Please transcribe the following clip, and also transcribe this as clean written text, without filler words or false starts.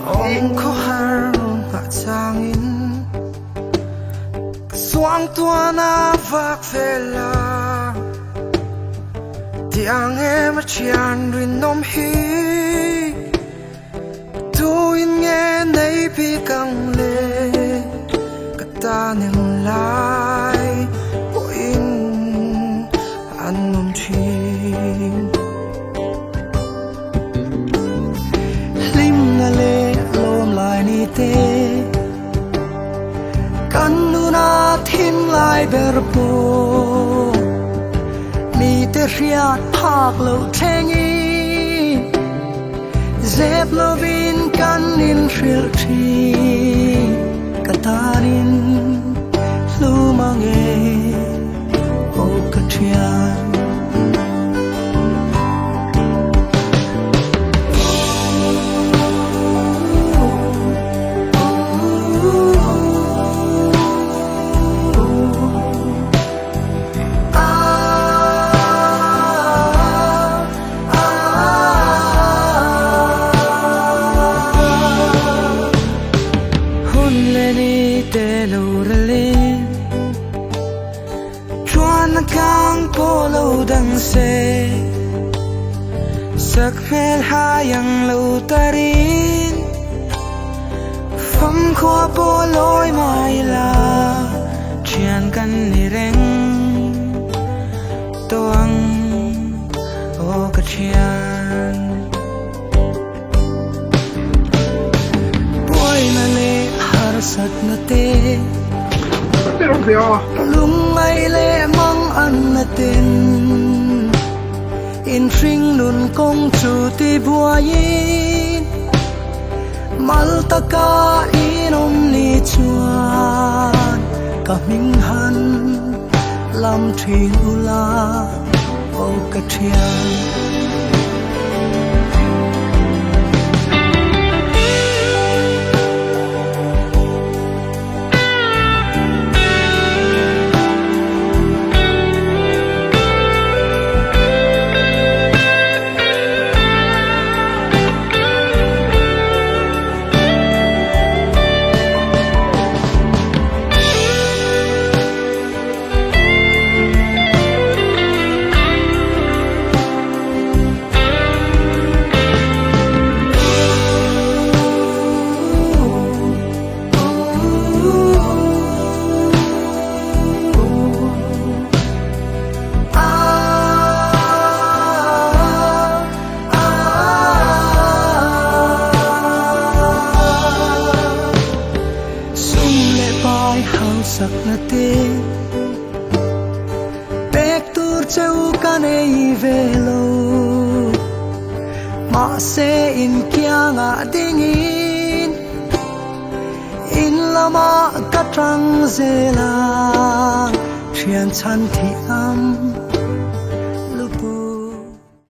ông có harun hạ changin xoang tua na vak về la tiếng em chian rin nom hi tuin nghe nay bi căng lệ ta nâng lại in an nom chin lim na le lom lai ni te kan nu na thim lai ber po mi te riat phak lo thengi zep lovin kan in ril thi katarin lumange o katrian kang polo dang se sak mel hayang lo tarin fam kho poloi mai la chian kan ni reng toang o ka chian boy na le har sat na te lung ai le mong an na tin in ring nun kong chu ti bua yin mal ta ka inom ni chuan ka ming han lam thin ula o ka thian sak na te pek tur cheu kan ei velo ma se in kyanga dingin in lama ka trang zela thian chan thi am